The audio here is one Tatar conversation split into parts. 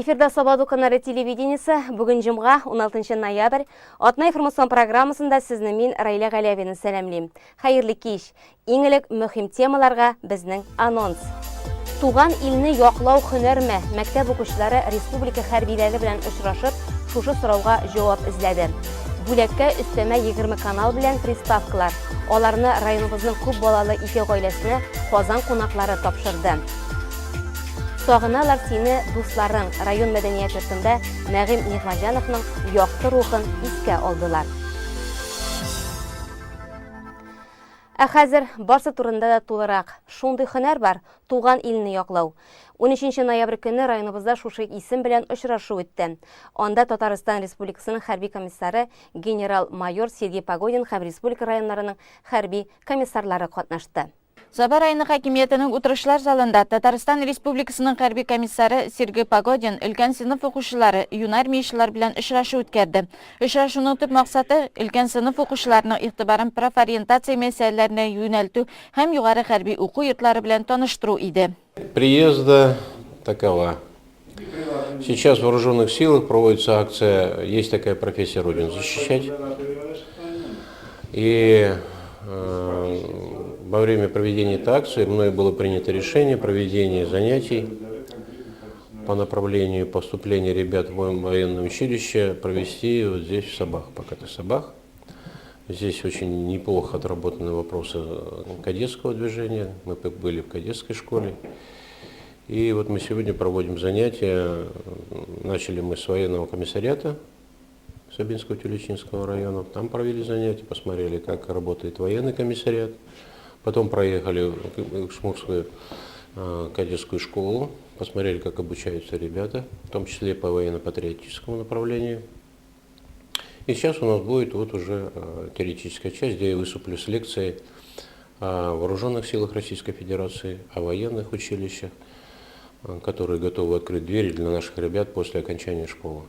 Эфирда Свобода каналы телевидениесі бүгін жұмға 16 ноябрь атна информацион программасында сізні мен Райля Галявені сәлемлейм. Хайырлы кеш. Еңілік мөһим темаларға біздің анонс. Туған илні яклау һөнәрме? Мәктәп укучылары республика хәрбиләре белән очрашып, шушы сорауга җавап эзләде. Бүләккә өстәмә 20 канал белән приставкалар. Аларны районыбызның күп балалы 2 гаиләсенә Казан кунаклары тапшырды. Сагыналар сине дусларың район мәдәният йортында Нәгыйм Нигъмәҗановның якты рухын искә алдылар. Ә хәзер барсы турында да тулырак. Шундый һөнәр бар туган илне яклау. 13 ноябрь көнне районыбызда шушы исем белән очрашу үтте. Анда Татарстан Республикасының хәрби комиссары генерал-майор Сергей Погодин һәм республика районнарының хәрби комиссарлары катнашты. Саба районы хакимиятының утырышлар залында Татарстан Республикасының хәрби комиссары Сергей Погодин өлкән сыйныф укучылары, юнар армиячылар белән очрашу үткәрде. Очрашуның төп максаты өлкән сыйныф укучыларның игътибарын профориентация мәсьәләләренә юнәлтү һәм югары хәрби уку йортлары белән таныштыру иде. Приезда такова. Сейчас в вооруженных силах проводится акция «Есть такая профессия Родину защищать». И во время проведения этой акции мной было принято решение проведения занятий по направлению поступления ребят в военное училище провести вот здесь, в Сабах, пока это Сабах. Здесь очень неплохо отработаны вопросы кадетского движения. Мы были в кадетской школе. И вот мы сегодня проводим занятия. Начали мы с военного комиссариата Сабинского Тюлечинского района. Там провели занятия, посмотрели, как работает военный комиссариат. Потом проехали в Шмурскую кадетскую школу, посмотрели, как обучаются ребята, в том числе по военно-патриотическому направлению. И сейчас у нас будет вот уже теоретическая часть, где я выступлю с лекцией о вооруженных силах Российской Федерации, о военных училищах, которые готовы открыть двери для наших ребят после окончания школы.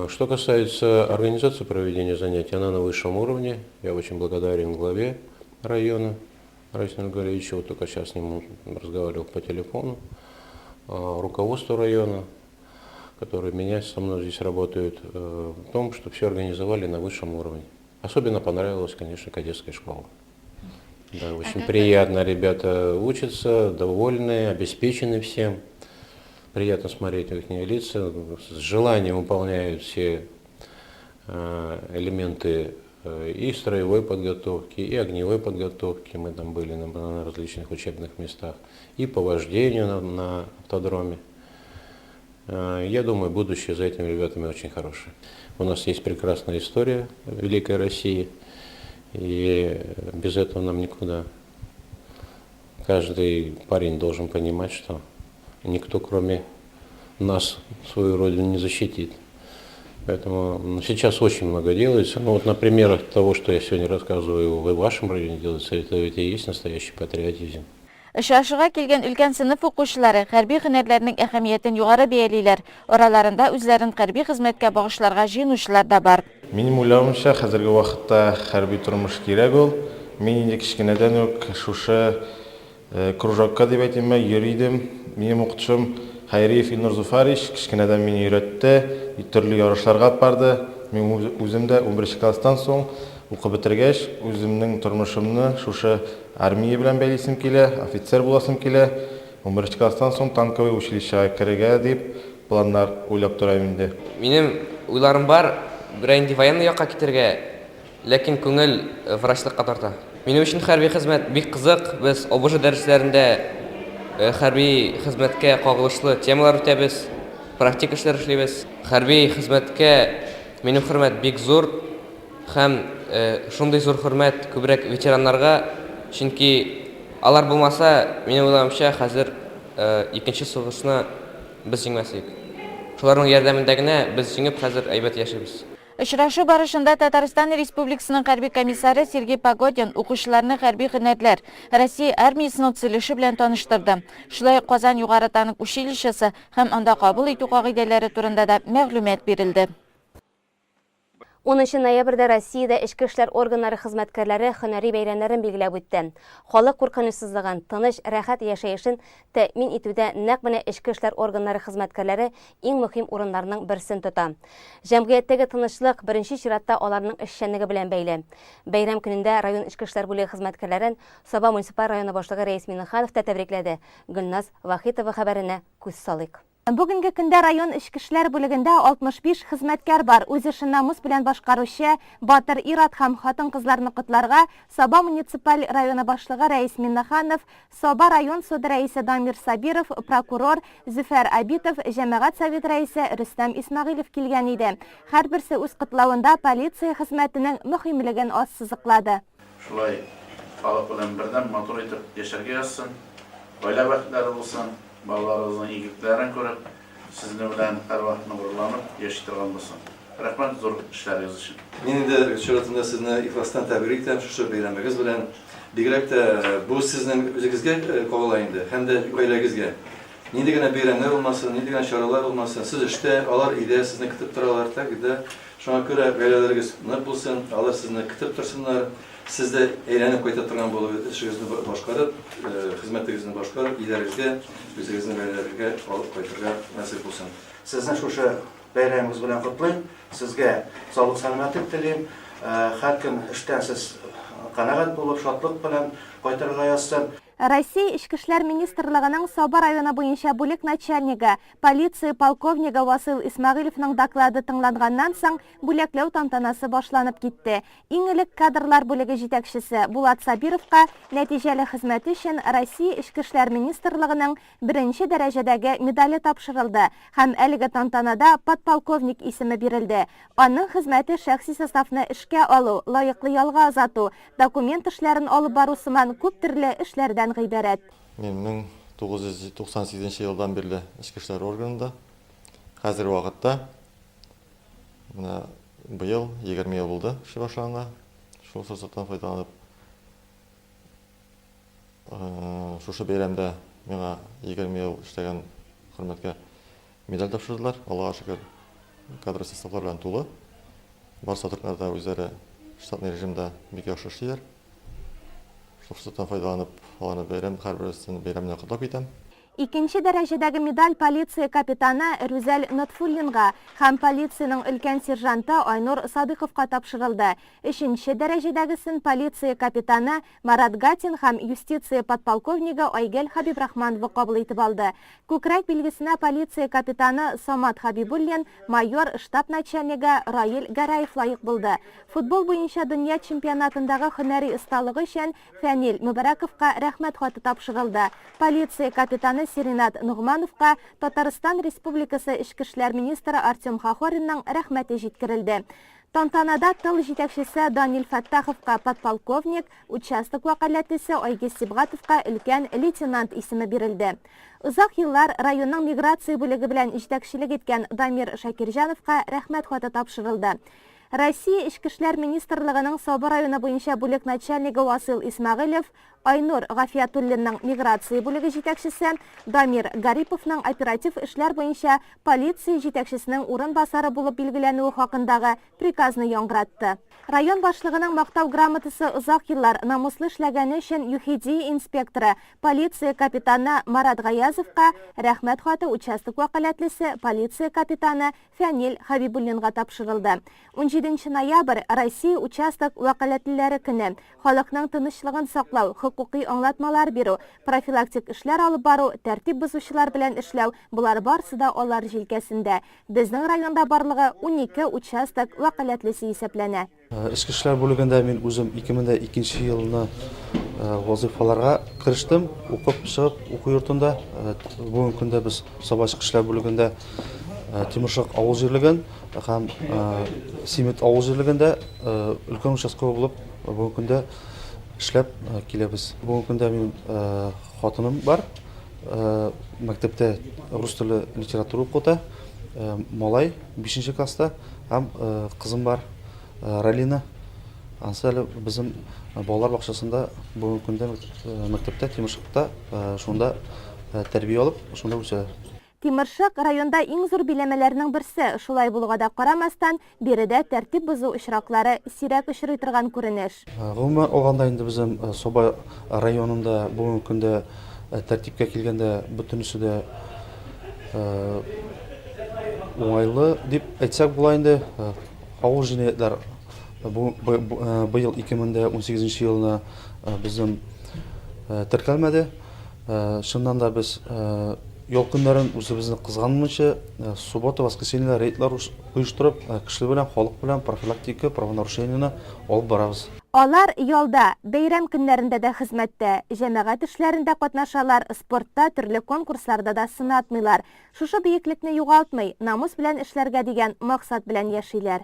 Что касается организации проведения занятий, она на высшем уровне. Я очень благодарен главе района Раису Галевичу, вот только сейчас с ним разговаривал по телефону, руководству района, которые со мной здесь работают, в том, что все организовали на высшем уровне. Особенно понравилась, конечно, кадетская школа. Да, очень приятно, ребята учатся, довольны, обеспечены всем. Приятно смотреть на их лица, с желанием выполняют все элементы и строевой подготовки, и огневой подготовки. Мы там были на различных учебных местах, и по вождению на автодроме. Я думаю, будущее за этими ребятами очень хорошее. У нас есть прекрасная история Великой России, и без этого нам никуда. Каждый парень должен понимать, что никто, кроме нас, свою родину не защитит. Поэтому сейчас очень много делается. Ну, вот на примерах того, что я сегодня рассказываю, в вашем районе делается, это и есть настоящий патриотизм. Очрашуга килгән өлкән сыйныф укучылары хәрби һөнәрләрнең әһәмиятен югары бәялиләр. Араларында үзләрен хәрби хезмәткә багышларга җыенучылар да бар. Минем уйлавымча, хәзерге вакытта хәрби тормыш кирәк ул. Мин инде кичкенәдән үк шушы кружокка дип әйтәм, йөридем. Минем укытучым Хайриев Илнур Зуфарич кичкенәдән мине өйрәтте, төрле ярышларга барды. Мин үзем дә 11 класстан соң укып бетергәч, үземнең тормышымны шушы армия белән бәйлисем килә, офицер буласым килә. 11 класстан соң танковый училищега керергә дип планнар уйлап торам инде. Минем уйларым бар, бер инде военный якка китергә, ләкин күңел врачлыкка тарта. Минем өчен хәрби хезмәт бик кызык. Без ОБЖ дәресләрендә хәрби хезмәткә кагылышлы темалар үтәбез, практик эшләр эшлибез. Хәрби хезмәткә минем хөрмәт бик зур һәм шундый зур хөрмәт күбрәк ветераннарга, чөнки алар булмаса, минем уйлавымча, хәзер икенче сугышны без җиңмәсек. Шуларның ярдәмендә генә без җиңеп хәзер әйбәт яшибез. Очрашу барышында Татарстан Республикасының хәрби комиссары Сергей Погодин укучыларны хәрби һөнәрләр Россия армиясының төзелеше белән таныштырды. Шулай Казан югары танк училищесы һәм анда кабул итү кагыйдәләре турында да мәгълүмат бирелде. 10 ноябрьдә Россиядә эчке эшләр органнары хезмәткәрләре һөнәри бәйрәмнәрен билгеләп үтте. Халык куркынычсызлыгын, тыныч, рәхәт яшәешен тәэмин итүдә нәкъ менә эчке эшләр органнары хезмәткәрләре иң мөһим урыннарның берсен тота. Җәмгыятьтәге тынычлык беренче чиратта аларның эшчәнлеге белән бәйле. Бәйрәм көнендә район эчке эшләр бүлеге хезмәткәрләрен Саба муниципаль районы башлыгы Рәис Миннеханов та тәбрикләде. Гөлназ Вахитова хәбәренә күз салыйк. Бүгенге көндә район эчке эшләр бүлегендә 65 хезмәткәр бар. Үз эшен намус белән башкаручы Батыр Ират һәм хатын-кызларны котларга Саба муниципаль районы башлыгы Рәис Миннеханов, Саба район суд рәисе Дамир Сабиров, прокурор Зөфәр Абитов, җәмәгать совет рәисе Рөстәм Исмәгыйлев килгән иде. Һәрберсе үз котлавында полиция хезмәтенең мөһимлеген ассызыклады. Шулай халык белән бердәм матур итеп яшәргә язсын, гаилә бәхетләре булсын. Балаларыңыздың игелекләрен күреп, сезнең белән һәрвакыт нурланып яши торган булсын. Рәхмәт зур эшләрегез өчен. Мин инде чиратында сезне ихластан тәбрик итәм шушы бәйрәмегез белән. Бигрәк тә бу сезнең үзегезгә кагыла инде, һәм дә гаиләгезгә. Нинди генә бәйрәмнәр булмасын, нинди генә чаралар булмасын, сез эштә, алар өйдә сезне көтеп торалар тәгедә. Шуңа күрә гаиләләрегез нык булсын, алар сезне көтеп торсыннар. Siz de eğlenip kayıt ettiren bolu işinizi başkarıp, hizmetlerinizi başkarıp, ilerizde, üzerinizde beylerine alıp kayıtırga nasip olsun. Sizden şu beyramınız bilen kutlayın. Sizge sağlık selametlik dileyim. Her gün işten siz kanaat bulup, şatlık bilen kayıtırga yazsın. Россия Ичке эшләр министрлыгының Саба районы буенча бүлек начальнигы, полиция полковнигы Васил Исмәгыйлевның доклады тыңланганнан соң бүләкләү тантанасы башланып китте. Иң элек кадрлар бүлеге җитәкчесе Булат Сабировка нәтиҗәле хезмәте өчен Россия Ичке эшләр министрлыгының беренче дәрәҗәдәге медале тапшырылды һәм әлеге тантанада подполковник исеме бирелде. Аның хезмәте шәхси составны эшкә алу, лаеклы ялга озату, документ эшләрен алып бару сыман күп төрле эшләрдән гыйбарәт. Мен 1998 елдан бирле эчке эшләр органында. Хәзер вакытта менә быел 20 ел булды эшли башлаганга. Шул форсаттан файдаланып, шушы бәйрәмдә миңа 20 ел эшләгән хөрмәткә медаль тапшырдылар. Аллага шөкер, кадр составлар белән тулы. Бар сотрудниклар да үзләре штатный режимда бик яхшы эшлиләр. Форсаттан файдаланып, аларны һәрберсен бәйрәмне котлап итәм. Икенче дәрәҗәдәге медаль полиция капитаны Рүзәл Нотфуллинга һәм полициянең өлкән сержанты Айнур Садыйковка тапшырылды. Өченче дәрәҗәдәгесен полиция капитаны Марат Гатин һәм юстиция подполковнигы Айгел Хабибрахманова кабул итеп алды. Күкрәк билгесенә полиция капитаны Самат Хабибуллин, майор штаб начальнигы Раил Гараев лайык булды. Футбол буенча дөнья чемпионатындагы һөнәри осталыгы өчен Фәнил Мубараковка рәхмәт хаты тапшырылды. Полиция капитаны Сиринат Нугмановка Татарстан Республикасы Ичке эшләр министры Артем Хахоринның рәхмәте җиткерелде. Тантанада тыл җитәкчесе Данил Фаттаховка подполковник, участок вәкаләтлесе Айгиз Сибгатовка өлкән лейтенант исеме бирелде. Узак еллар районның миграция бүлеге белән җитәкчелек иткән Дамир Шакирҗановка рәхмәт хаты тапшырылды. Россия Ичке эшләр министрлыгының Саба районы буенча бүлек начальнигы Васил Исмәгыйлев, Айнур Гафиятуллинның миграция бүлеге җитәкчесе, Дамир Гариповның оператив эшләр буенча полиция җитәкчесенең урынбасары булып билгеләнүе хакындагы приказны яңгыратты. Район башлыгының мактау грамотасы узак еллар намуслы эшләгәне өчен ЮХИДИ инспекторы, полиция капитаны Марат Гаязовка рәхмәт хаты участок вәкаләтлесе полиция капитаны Фәнил Хабибуллинга тапшырылды. 17 ноябрь Россия участок вәкаләтлеләре көне. Халыкның тынычлыгын саклау, хукукый аңлатмалар бирү, профилактик эшләр алып бару, тәртип бозучылар белән эшләү, булар барысы да алар җилкәсендә. Безнең районда барлыгы 12 участок вәкаләтлесе исәпләнә. Ичке эшләр бүлегендә мин үзем 2002 елны вазифаларга кириштем, укып чыгып, уку йортында. Бүгенге көндә без Саба ичке эшләр бүлегендә Тимершак авыл җирлеген һәм Симет авыл җирлегендә өлкән участка булып, бүгенге көндә эшләп киләбез. Бүгенге көндә мин хатыным бар. Мәктәптә рус теле литература укыта. Малай 5нче класста һәм кызым бар. Ралина. Ансәле безнең балалар бакчасында бүгенге көндә мәктәптә Тимершакта шунда тәрбия алып, шунда үсә. Тимыршык районда иң зур биләмәләрнең берсе. Шулай булуга да карамастан, биредә тәртип бозу очраклары сирәк очрый торган күренеш. Гомумән алганда инде безнең Соба районында бүгенге көндә тәртипкә килгәндә бөтенесе дә уңайлы дип әйтсәк була инде. Авыл җинаятьләр быел 2018 елына безнең теркәлмәде. Шуннан да без ял көннәрен үзебезне кызганмыйча суббота, воскресенье рейдлар оештырып, кеше белән, халык белән профилактика правонарушениене алып барабыз. Алар ялда, бәйрәм көннәрендә дә хезмәттә, җәмәгать эшләрендә катнашалар, спортта, төрле конкурсларда да сынатмыйлар. Шушы биеклекне югалтмый, намус белән эшләргә дигән максат белән яшиләр.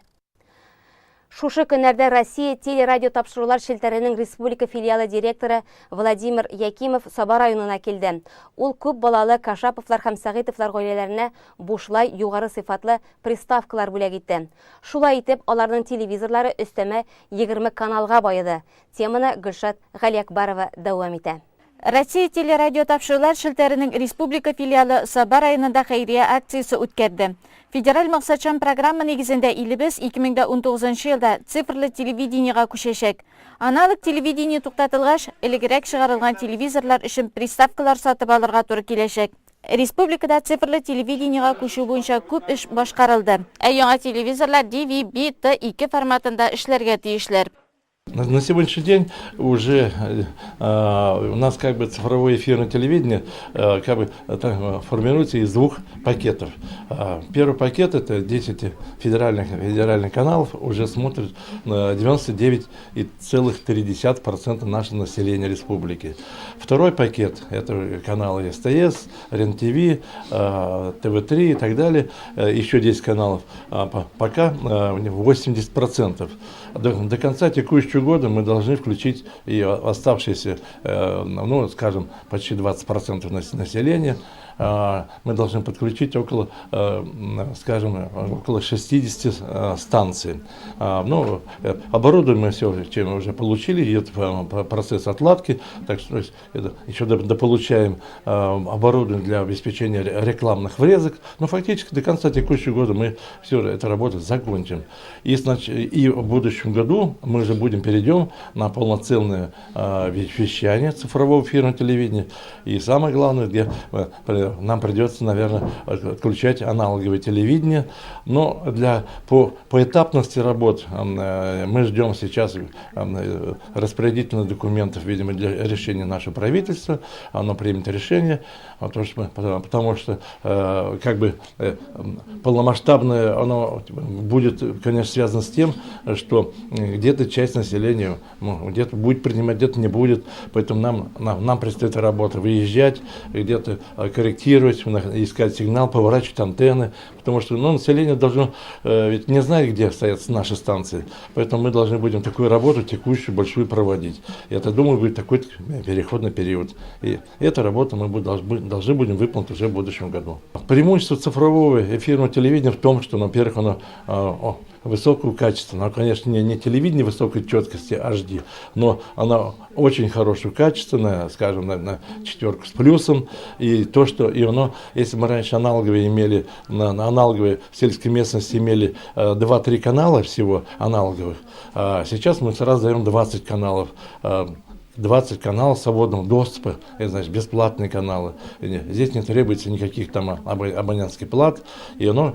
Шушы көннәрдә Россия телерадио тапшырулар шелтәренең республика филиалы директоры Владимир Якимов Саба районына килде. Ул күп балалы Кашаповлар һәм Сәгыйтовлар гаиләләренә бушлай югары сыйфатлы приставкалар бүләк итте. Шулай итеп, аларның телевизорлары өстәмә 20 каналга байыды. Теманы Гөлшат Галиакбарова дәвам итә. Россия телерадио тапшырулар шелтәренең республика филиалы Саба районында хәйрия акциясы үткәрде. Федераль максатчан программа нигезендә илебез 2019 елда цифрлы телевидениега күчәчәк. Аналог телевидение туктатылгач, элегрәк чыгарылган телевизорлар өчен приставкалар сатып алырга туры киләчәк. Республикада цифрлы телевидениега күчү буенча күп эш башкарылды. Яңа телевизорлар DVB-T2 форматында эшләргә тиешләр. На сегодняшний день уже у нас как бы цифровое эфирное телевидение формируется из двух пакетов. Первый пакет — это 10 федеральных каналов, уже смотрят 99,3% нашего населения республики. Второй пакет — это каналы СТС, РЕН-ТВ, ТВ3 и так далее, еще 10 каналов, пока 80%. До конца текущего года мы должны включить и оставшиеся, ну, скажем, почти 20% населения. Мы должны подключить около 60 станций. Ну, оборудование мы все, чем уже получили, и это процесс отладки, так что это еще дополучаем оборудование для обеспечения рекламных врезок. Но фактически до конца текущего года мы всю эту работу закончим. И в будущем году мы уже перейдем на полноценное вещание цифрового эфирного телевидения. И самое главное, где нам придется, наверное, отключать аналоговое телевидение. Но по этапности работ мы ждем сейчас распорядительных документов, видимо, для решения нашего правительства. Оно примет решение, потому что как бы полномасштабное оно будет, конечно, связано с тем, что где-то часть населения где-то будет принимать, где-то не будет. Поэтому нам предстоит работа выезжать, где-то корректировать, искать сигнал, поворачивать антенны, потому что население должно ведь не знать, где стоят наши станции. Поэтому мы должны будем такую работу текущую, большую проводить. И это, думаю, будет такой переходный период. И эту работу мы должны будем выполнить уже в будущем году. Преимущество цифрового эфирного телевидения в том, что, во-первых, оно высокого качества. Оно, конечно, не телевидение высокой четкости HD, но оно очень хорошего качества, скажем, на 4 с плюсом. И то, что оно, если мы раньше аналоговые имели, на аналоговые в сельской местности имели 2-3 канала всего аналоговых, а сейчас мы сразу даем 20 каналов. 20 каналов свободного доступа, это значит бесплатные каналы. Здесь не требуется никаких там абонентских плат, и оно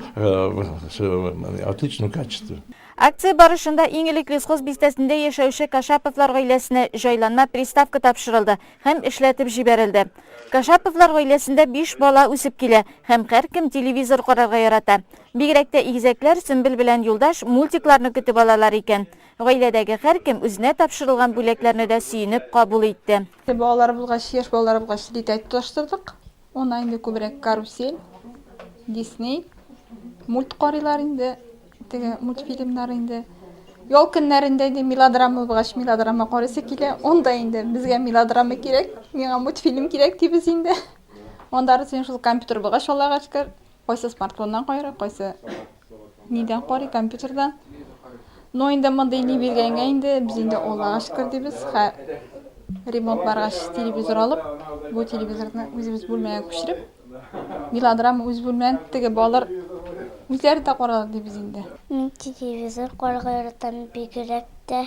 отличного качества. Акция барышында иң элек лесхоз бистәсендә яшәүче Кашаповлар гаиләсенә җайланма приставка тапшырылды һәм эшләтеп җибәрелде. Кашаповлар гаиләсендә 5 бала үсеп килә һәм һәркем телевизор карарга ярата. Бигрәк тә игезәкләр Сөмбел белән Юлдаш мультикларны көтеп алалар икән. Гаиләдәге һәркем үзенә тапшырылган бүләкләрне дә сөенеп кабул итте. Балалар булгач, яшь балалар булгач, литәт тоташтырдык. Онда инде күбрәк Карусель, Дисней, мульт карыйлар инде. Мультфильмнар инде. Ял көннәрендә инде мелодрама булгач, мелодрама карыйсы килә. Онда инде безгә мелодрама кирәк, миңа мультфильм кирәк дибез инде. Онда син шул компьютер булгач, Аллага шөкер, кайсы смартфоннан карый, кайсы нидән карый, компьютердан. Но инде монда ни биргәнгә инде без инде Аллага шөкер дибез. Ремонт баргач телевизор алып, бу телевизорны үзебез бүлмәгә күчереп, Мелодрама үз бүлмән теге балалар үзләре дә карар ди без инде. Мин телевизор карарга яратам, бигрәк тә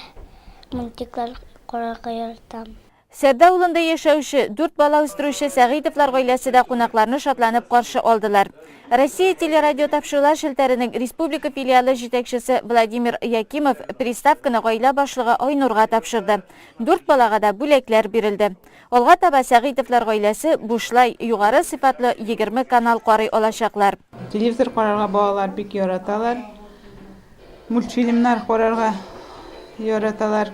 мультиклар карарга яратам. Сәрдә авылында яшәүче 4 бала үстерүче Сәгыйтовлар гаиләсе дә кунакларны шатланып каршы алдылар. Россия телерадио тапшырулар шелтәренең республика филиалы җитәкчесе Владимир Якимов приставканы гаилә башлыгы Айнурга тапшырды. 4 балага да бүләкләр бирелде. Алга таба Сәгыйтовлар гаиләсе бушлай югары сыйфатлы 20 канал карый алачаклар. Телевизор карарга балалар бик яраталар. Мультфильмнар карарга яраталар.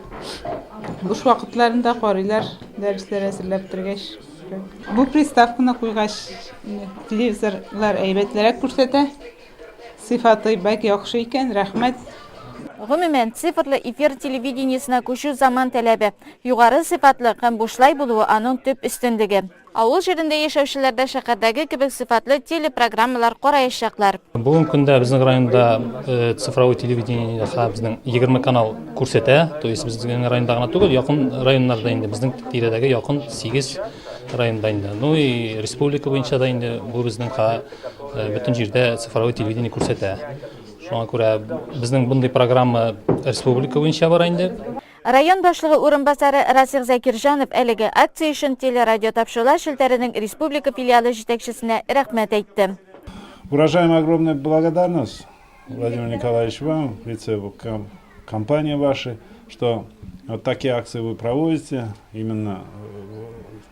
Буш вакытларында карыйлар, дәресләр әзерләп торгач. Бу приставканы куйгач, телевизорлар әйбәтләрәк күрсәтә. Сыйфаты бик яхшы икән, рәхмәт. Гомумән, цифрлы эфир телевидениесына күчү заман таләбе. Югары сыйфатлы һәм бушлай булуы аның төп өстенлеге. Авыл җирендә яшәүчеләр дә шәһәрдәге кебек сыйфатлы телепрограммалар караячаклар. Бүгенге көндә безнең районда цифровой телевидение безнең 20 канал күрсәтә. То есть безнең районда гына түгел, якын районнарда инде безнең тирәдәге якын 8 районда инде. Ну и республика буенча да инде бу безнең бөтен җирдә цифровой телевидение күрсәтә. Шуңа күрә безнең бундай программа республика буенча бар инде. Район башлыгы урынбасары Расих Закирҗанов әлеге акция өчен телерадио тапшырулар шелтәренең республика филиалы җитәкчесенә рәхмәт әйтте. Выражаем огромную благодарность, Владимир Николаевич, вам, в лице компании вашей, что вот такие акции вы проводите именно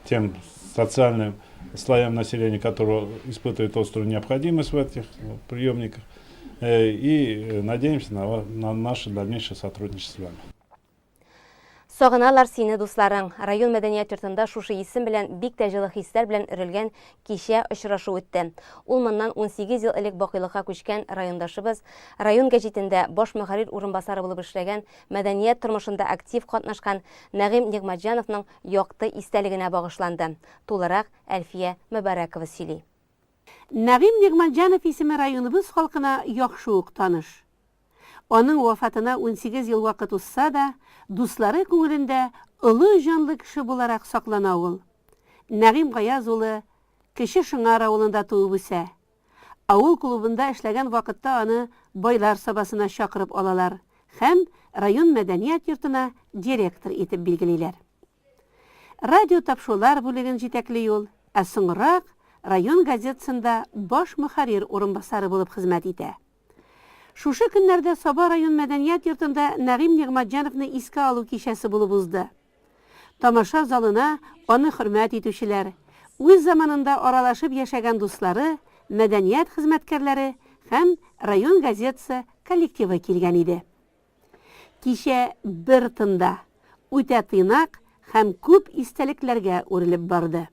тем социальным слоям населения, которые испытывают острую необходимость в этих приемниках. И надеемся на наше дальнейшее сотрудничество с вами. Сагыналар сине дусларың. Район мәдәният йортында шушы исем белән бик тә җылы хисләр белән өрелгән кичә очрашу үтте. Ул моннан 18 ел элек бакыйлыкка күчкән райондашыбыз район гәҗитендә баш мөхәррир урынбасары булып эшләгән, мәдәният тормышында актив катнашкан Нәгыйм Нигъмәтҗановның якты истәлегенә багышланды. Тулырак Әлфия Мөбәрәкова сөйли. Нәгыйм Нигъмәтҗанов исеме районыбыз халкына яхшы ук таныш. Аның вафатына 18 ел вакыт узса да, дуслары күңелендә олы җанлы кеше буларак саклана ул. Нәгыйм Гаяз улы Кече Шыңар авылында туып үсә. Авыл клубында эшләгән вакытта аны байлар сабасына чакырып алалар һәм район мәдәният йортына директор итеп билгелиләр. Радио тапшырулар бүлеген җитәкли ул, ә соңрак район газетасында баш мөхәррир урынбасары булып хезмәт итә. Шушы көннәрдә Саба район мәдәният йортында Нәгыйм Нигъмәтҗановны искә алу кичәсе булып узды. Тамаша залына аны хөрмәт итүчеләр, үз заманында аралашып яшәгән дуслары, мәдәният хезмәткәрләре һәм район газетасы коллективы килгән иде. Кичә бер тында үтә тыйнак һәм күп истәлекләргә үрелеп барды.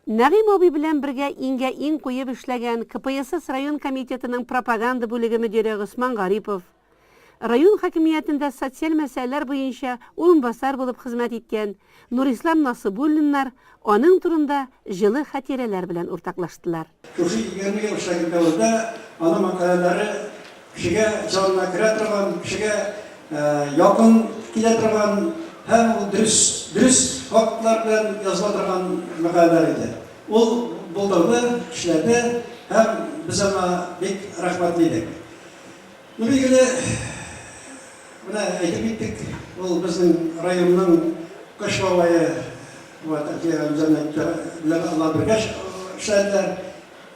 Нәгыйм абый белән бергә иңгә иң куеп эшләгән КПСС район комитетының пропаганда бүлеге мөдире Госман Гарипов, район хакимиятендә социаль мәсьәләләр буенча урынбасар булып хезмәт иткән Нурислам Насыбуллиннар аның турында җылы хатирәләр белән уртаклаштылар. Шушы 20 ел эшләгән вакытта аның мәкаләләре кешегә җанына керә торган, кешегә якын килә торган һәм дөрес фактлар белән языла торган мәкаләләр иде. Ул булдырды, эшләде һәм без аңа бик рәхмәтле идек. Билгеле, менә әйтеп киттек, ул безнең районның Кыш бабайы, Алла бергә эшләделәр.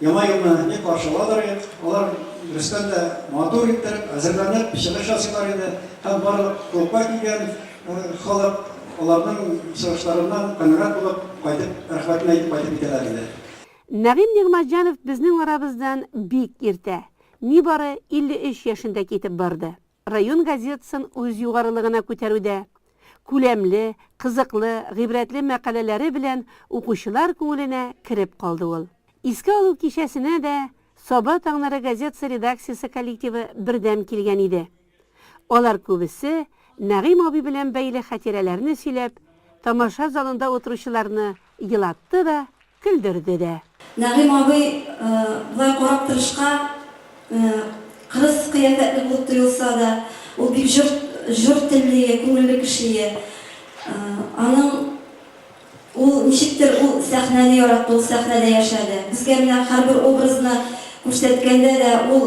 Яңа елны бик каршыладылар. Алар дөрестән дә матур иттереп, әзерләнеп, чыгыш ясыйлар иде. Һәм барлык клубка килгән халык аларның чыгышларыннан канәгать булып, кайтып рәхмәтен әйтеп кайтып китәләр иде. Нәгыйм Нигъмәтҗанов безнең арабыздан бик иртә, нибары 53 яшендә китеп барды. Район газетасын үз югарылыгына күтәрүдә күләмле, кызыклы, гыйбрәтле мәкаләләре белән укучылар күңеленә кереп калды ул. Искә алу кичәсенә дә Саба таңнары газетасы редакциясе коллективы бердәм килгән иде. Алар күбесе Нәгыйм абый белән бәйле хатирәләрне сөйләп, тамаша залында утыручыларны елатты да, көлдерде дә. Нәгыйм абый булай карап торышка кырыс кыяфәтле булып тоелса да, ул бик жыр телле, күңелле кеше. Аның ул ничектер ул сәхнәне яратты, ул сәхнәдә яшәде. Безгә менә һәрбер образны күрсәткәндә дә ул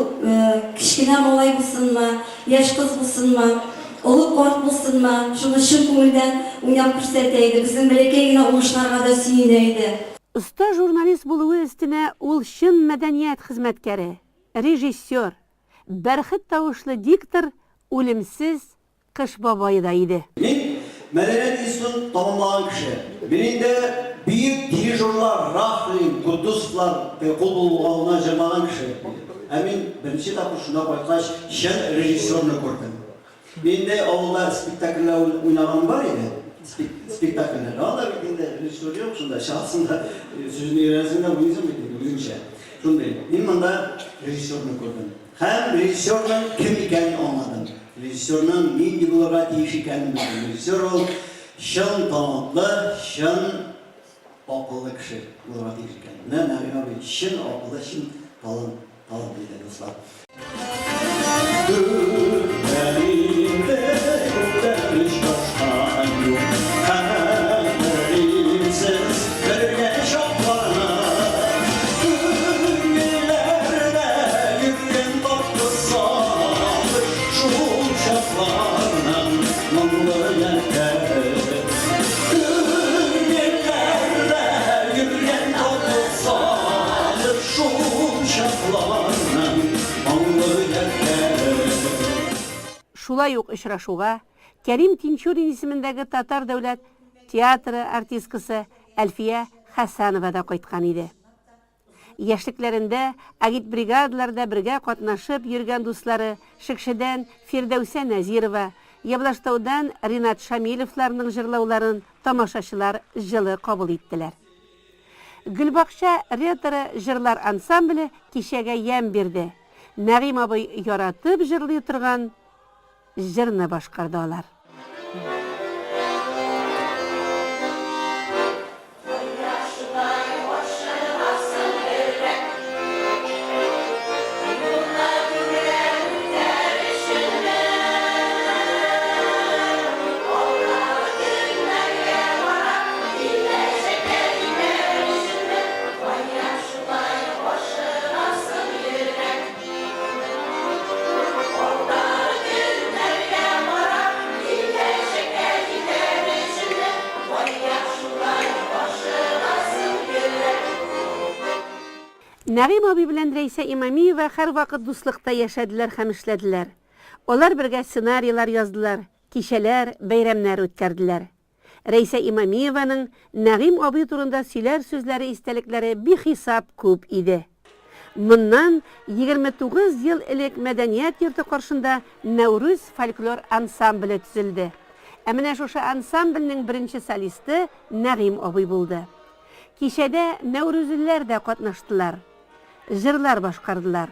кечкенә малай булсынмы, яшь кыз булсынмы, олы карт булсынмы, шуны чын күңелдән уйнап күрсәтә иде. Безнең бәләкәй генә уңышларга да сөенә иде. Оста журналист булуы өстенә ул чын мәдәният хезмәткәре, режиссер, бәрхет тавышлы диктор, үлемсез Кыш бабайы да иде. Мин мәдәният институтын тамамлаган кеше. Мин инде бөек дирижерлар, Рахлин, Кудусовлар кул булуына җырлаган кеше. Ә мин беренче тапкыр шунда кайткач чын режиссерны күрдем. Мин дә авылда спектакльләр уйнаган бар иде. Спектакльләр. Анда бит инде режиссер юк шунда. Шахсында сүзне өйрәнсәң уйныйсың бит үзеңчә. Шундай. Мин монда режиссерны күрдем. Һәм режиссерның кем икәнен аңладым. Режиссерның нинди булырга тиеш икәнен белдем. Режиссер ул чын талантлы, чын акыллы кеше булырга тиеш икән. Менә Нәгыйм чын акыллы, чын талантлы иде, дуслар. Шулай ук очрашуга Кәрим Тинчурин исемендәге татар дәүләт театры артисткасы Әлфия Хәсәнова да кайткан иде. Яшьлекләрендә агитбригадаларда бергә катнашып йөргән дуслары Шикшедән Фирдәүсә Нәзирова, Яблаштаудан Ринат Шамиловларның җырлауларын тамашачылар җылы кабул иттеләр. Гөлбакча ретро җырлар ансамбле кичәгә ям бирде. Нәгыйм абый яратып җырлый торган җырны башкардылар. Нәгыйм абый белән Рәйсә Имамиева һәр вакыт дуслыкта яшәделәр һәм эшләделәр. Алар бергә сценарийлар яздылар, кичәләр, бәйрәмнәр үткәрделәр. Рәйсә Имамиеваның Нәгыйм абый турында сөйләр сүзләре, истәлекләре бихисап күп иде. Моннан 29 ел элек мәдәният йорты каршында Нәүрүз фольклор ансамбле төзелде. Ә менә шушы ансамбльнең беренче солисты Нәгыйм абый булды. Кичәдә Нәүрүзлеләр дә катнаштылар. Җырлар башкардылар.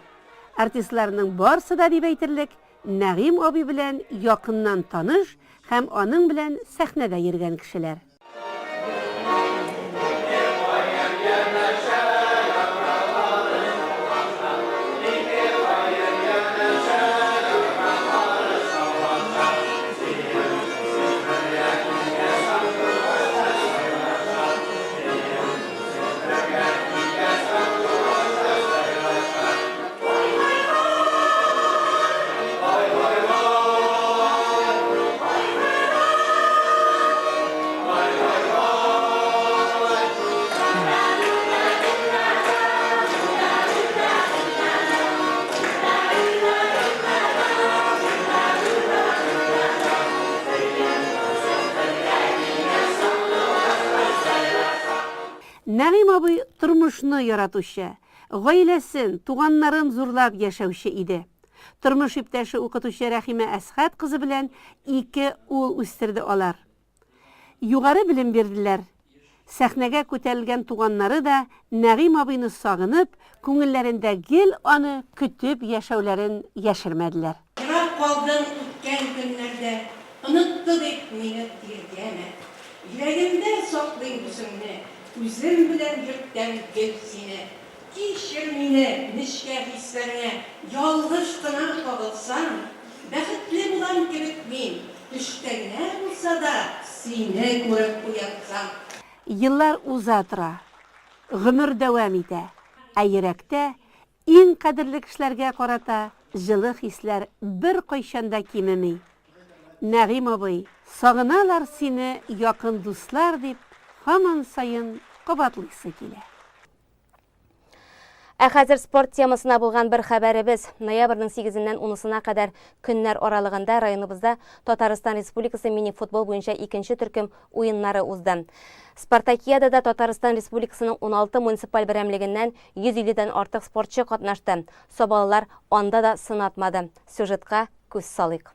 Артистларның барысы да дип әйтерлек, Нәгыйм абый белән якыннан таныш һәм аның белән сәхнәдә йөргән кешеләр. Нәгыйм абый тормышны яратучы, гаиләсен, туганнарын зурлап яшәүче иде. Тормыш иптәше укытучы Рәхимә Әсхәт кызы белән 2 ул үстерде алар. Югары белем бирделәр. Сәхнәгә күтәрелгән туганнары да Нәгыйм абыйны сагынып, күңелләрендә гел аны көтеп яшәүләрен яшермәделәр. Ярап калдың үткән көннәрдә, онытты дип мине тиргәмә. Йөрәгемдә саклыйм үзеңне, үзем белән йөрткән гел сине. Кичер мине, нечкә хисләреңә, ялгыш кына кагылсам, бәхетле булам кебек мин, төштә генә булса да, сине күреп уятсам. Йыллар уза тора, гомер дәвам итә, ә йөрәктә иң кадерле кешеләргә карата җылы хисләр бер кайчанда кимеми. Нәгыйм абый, сагыналар сине якын дуслар дип, һаман сайын кабатлыйсы килә. Ә хәзер спорт темасына булган бер хәбәребез. Ноябрьнең 8-ннән 10-сына кадәр көннәр аралыгында районыбызда Татарстан Республикасы мини-футбол буенча 2нче төркем уеннары узды. Спартакиадада Татарстан Республикасының 16 муниципаль берәмлегеннән 150-дән артык спортчы катнашты. Собалылар анда да сынатмады. Сюжетка күз салыйк.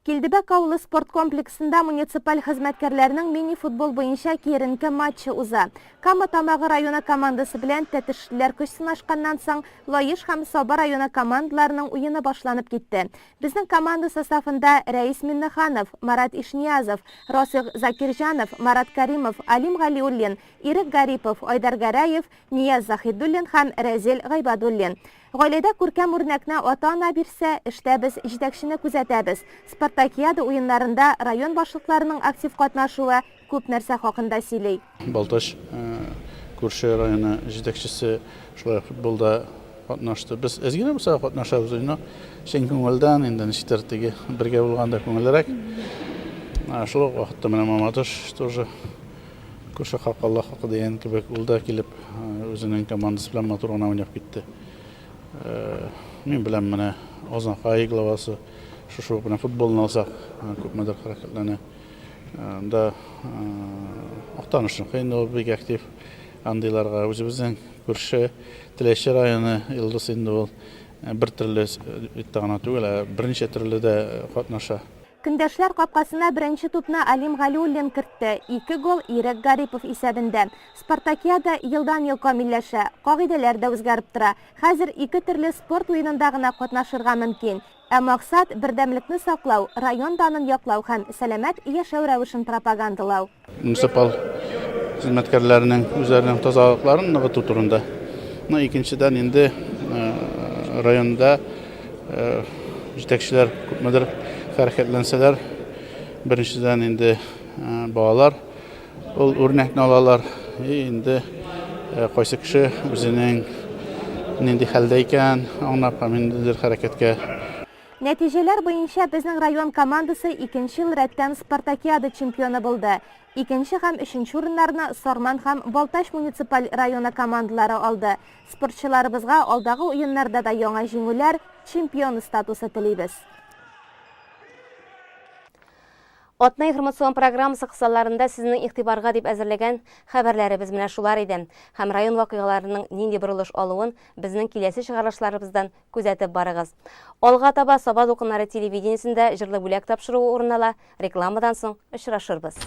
Килдебәк авылы спорт комплексында муниципаль хезмәткәрләрнең мини-футбол буенча киеренке матчы уза. Кама Тамагы районы командасы белән тәтешлеләр көч сынашканнан соң Лаеш һәм Саба районы командаларының уены башланып китте. Безнең команда составында Рәис Миннеханов, Марат Ишниязов, Росих Закирҗанов, Марат Каримов, Алим Галиуллин, Ирек Гарипов, Айдар Гараев, Нияз Захидуллин һәм Рәзил Гайбадуллин. Гаиләдә күркәм үрнәкне ата-ана бирсә, эштә без җитәкчене күзәтәбез. Спартакиада уеннарында район башлыкларының актив катнашуы күп нәрсә хакында сөйли. Балташ күрше районы җитәкчесе шулай футболда катнашты. Без әзгенә булса катнашабыз инде. Шен күңелдән инде ничтәртеге бергә булганда күңеллерәк. Шул вакытта менә Маматыш тоже күрше хакалла хакы дигән кебек улда килеп үзенең командасы белән матур гына уйнап китте. Мин белән менә Озанкай главасы шушы белән футболны алсак, күпмедер хәрәкәтләнә. Да актанышын кыйнау бик актив андыйларга үзебезнең күрше Теләче районы Илдус инде ул бер төрле иттагына түгел, берничә төрле дә катнаша. Көндәшләр капкасына беренче тупны Алим Галиуллин кертте. 2 гол Ирек Гарипов исәбендә. Спартакиада елдан-ел камилләшә, кагыйдәләр дә үзгәреп тора. Хәзер 2 төрле спорт уенында гына катнашырга мөмкин. Ә максат бердәмлекне саклау, район данын яклау һәм сәламәт яшәү рәвешен пропагандалау. Муниципаль хезмәткәрләрнең үзләренең тазалыкларын ныгыту турында. Икенчедән инде районда җитәкчеләр күпмедер хәрәкәтләнсәләр, беренчедән инде балалар ул үрнәкне алалар. Инде кайсы кеше үзенең нинди хәлдә икән, аңлап ниндидер хәрәкәткә. Нәтиҗәләр буенча безнең район командасы 2нче ел рәттән Спартакиада чемпионы булды. 2нче һәм 3нче урыннарны Сарман һәм Балташ муниципаль районы командалары алды. Спортчыларыбызга алдагы уеннарда да яңа җиңүләр, чемпион статусы телибез. Атна информацион программасы кысаларында сезнең игътибарга дип әзерләгән хәбәрләребез менә шулар иде. Һәм район вакыйгаларының нинди борылыш алуын безнең киләсе чыгарышларыбыздан күзәтеп барыгыз. Алга таба Саба дулкыннары телевидениесендә җырлы бүләк тапшыруы урын ала. Рекламадан соң очрашырбыз.